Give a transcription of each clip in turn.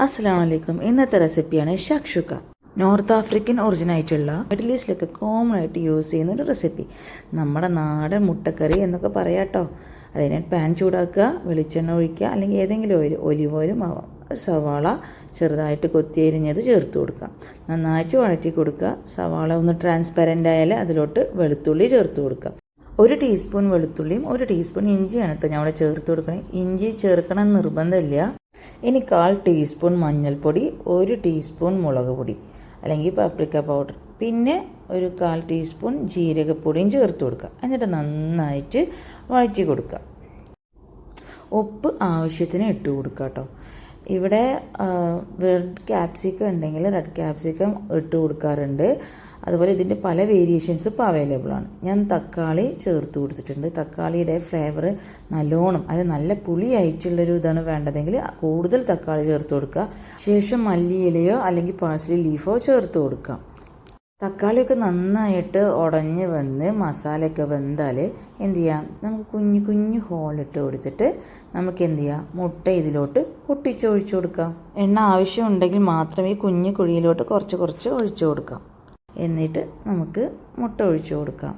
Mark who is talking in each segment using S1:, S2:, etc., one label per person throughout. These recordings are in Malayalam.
S1: അസ്സലാമു അലൈക്കും. ഇന്നത്തെ റെസിപ്പിയാണ് ഷക്ഷുക്ക. നോർത്ത് ആഫ്രിക്കൻ ഒറിജിൻ ആയിട്ടുള്ള മിഡിൽ ഈസ്റ്റിലൊക്കെ കോമൺ ആയിട്ട് യൂസ് ചെയ്യുന്ന ഒരു റെസിപ്പി. നമ്മുടെ നാടൻ മുട്ടക്കറി എന്നൊക്കെ പറയാട്ടോ. അതിനെ പാൻ ചൂടാക്കുക, വെളിച്ചെണ്ണ ഒഴിക്കുക, അല്ലെങ്കിൽ ഏതെങ്കിലും ഒലിവ് ഓയിലും ആവാം. സവാള ചെറുതായിട്ട് കൊത്തിയരിഞ്ഞത് ചേർത്ത് കൊടുക്കുക, നന്നായിട്ട് വഴറ്റി കൊടുക്കുക. സവാള ഒന്ന് ട്രാൻസ്പെറൻ്റ് ആയാൽ അതിലോട്ട് വെളുത്തുള്ളി ചേർത്ത് കൊടുക്കുക. 1 ടീസ്പൂൺ വെളുത്തുള്ളിയും 1 ടീസ്പൂൺ ഇഞ്ചിയാണ് കേട്ടോ ഞാൻ അവിടെ ചേർത്ത് കൊടുക്കണേ. ഇഞ്ചി ചേർക്കണം നിർബന്ധമില്ല. ഇനി 1/4 ടീസ്പൂൺ മഞ്ഞൾപ്പൊടി, 1 ടീസ്പൂൺ മുളക് പൊടി അല്ലെങ്കിൽ പാപ്രിക്ക പൗഡർ, പിന്നെ ഒരു 1/4 ടീസ്പൂൺ ജീരകപ്പൊടിയും ചേർത്ത് കൊടുക്കുക. എന്നിട്ട് നന്നായിട്ട് വഴറ്റി കൊടുക്കുക. ഉപ്പ് ആവശ്യത്തിന് ഇട്ട് കൊടുക്കുക കേട്ടോ. ഇവിടെ റെഡ് ക്യാപ്സിക്കം ഉണ്ടെങ്കിൽ റെഡ് ക്യാപ്സിക്കം ഇട്ട് കൊടുക്കാറുണ്ട്. അതുപോലെ ഇതിൻ്റെ പല വേരിയേഷൻസ് ഇപ്പോൾ അവൈലബിൾ ആണ്. ഞാൻ തക്കാളി ചേർത്ത് കൊടുത്തിട്ടുണ്ട്. തക്കാളിയുടെ ഫ്ലേവർ നല്ലോണം, അത് നല്ല പുളിയായിട്ടുള്ളൊരു ഇതാണ് വേണ്ടതെങ്കിൽ കൂടുതൽ തക്കാളി ചേർത്ത് കൊടുക്കുക. ശേഷം മല്ലിയിലയോ അല്ലെങ്കിൽ പാഴ്സലി ലീഫോ ചേർത്ത് കൊടുക്കാം. തക്കാളിയൊക്കെ നന്നായിട്ട് ഉടഞ്ഞ് വന്ന് മസാലയൊക്കെ വെന്താൽ എന്ത് ചെയ്യാം, നമുക്ക് കുഞ്ഞു കുഞ്ഞു ഹോളിട്ട് കൊടുത്തിട്ട് നമുക്ക് എന്ത് ചെയ്യാം, മുട്ട ഇതിലോട്ട് പൊട്ടിച്ചൊഴിച്ചു കൊടുക്കാം. എണ്ണ ആവശ്യമുണ്ടെങ്കിൽ മാത്രമേ കുഞ്ഞു കുഴിയിലോട്ട് കുറച്ച് ഒഴിച്ചു കൊടുക്കാം. എന്നിട്ട് നമുക്ക് മുട്ട ഒഴിച്ചു കൊടുക്കാം.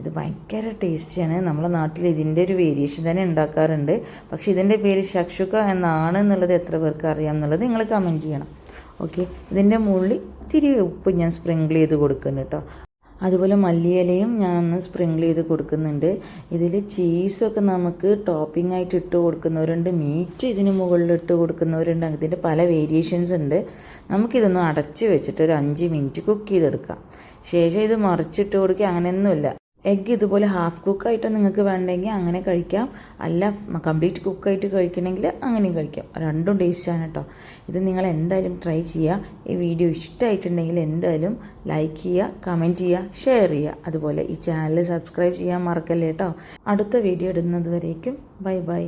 S1: ഇത് ഭയങ്കര ടേസ്റ്റിയാണ്. നമ്മളെ നാട്ടിൽ ഇതിൻ്റെ ഒരു വേരിയേഷൻ തന്നെ ഉണ്ടാക്കാറുണ്ട്. പക്ഷേ ഇതിൻ്റെ പേര് ഷക്ഷുക്ക എന്നാണ് എന്നുള്ളത് എത്ര പേർക്ക് അറിയാം എന്നുള്ളത് നിങ്ങൾ കമൻറ്റ് ചെയ്യണം. ഓക്കെ, ഇതിൻ്റെ മുകളിൽ ഇത്തിരി ഉപ്പ് ഞാൻ സ്പ്രിങ്കിൾ ചെയ്ത് കൊടുക്കുന്നുണ്ട് കേട്ടോ. അതുപോലെ മല്ലിയിലയും ഞാൻ ഒന്ന് സ്പ്രിങ്കിൾ ചെയ്ത് കൊടുക്കുന്നുണ്ട്. ഇതിൽ ചീസൊക്കെ നമുക്ക് ടോപ്പിംഗ് ആയിട്ട് ഇട്ട് കൊടുക്കുന്നവരുണ്ട്, മീറ്റ് ഇതിന് മുകളിൽ ഇട്ട് കൊടുക്കുന്നവരുണ്ട്. ഇതിൻ്റെ പല വേരിയേഷൻസ് ഉണ്ട്. നമുക്കിതൊന്ന് അടച്ച് വെച്ചിട്ട് ഒരു 5 മിനിറ്റ് കുക്ക് ചെയ്തെടുക്കാം. ശേഷം ഇത് മറിച്ചിട്ട് കൊടുക്കുക, അങ്ങനെയൊന്നുമില്ല. എഗ്ഗ് ഇതുപോലെ ഹാഫ് കുക്കായിട്ട് നിങ്ങൾക്ക് വേണ്ടെങ്കിൽ അങ്ങനെ കഴിക്കാം, അല്ല കംപ്ലീറ്റ് കുക്കായിട്ട് കഴിക്കണമെങ്കിൽ അങ്ങനെയും കഴിക്കാം. രണ്ടും ടേസ്റ്റാണ് കേട്ടോ. ഇത് നിങ്ങൾ എന്തായാലും ട്രൈ ചെയ്യുക. ഈ വീഡിയോ ഇഷ്ടമായിട്ടുണ്ടെങ്കിൽ എന്തായാലും ലൈക്ക് ചെയ്യുക, കമൻറ്റ് ചെയ്യുക, ഷെയർ ചെയ്യുക. അതുപോലെ ഈ ചാനൽ സബ്സ്ക്രൈബ് ചെയ്യാൻ മറക്കല്ലേ കേട്ടോ. അടുത്ത വീഡിയോ ഇടുന്നത് വരേക്കും ബൈ ബൈ.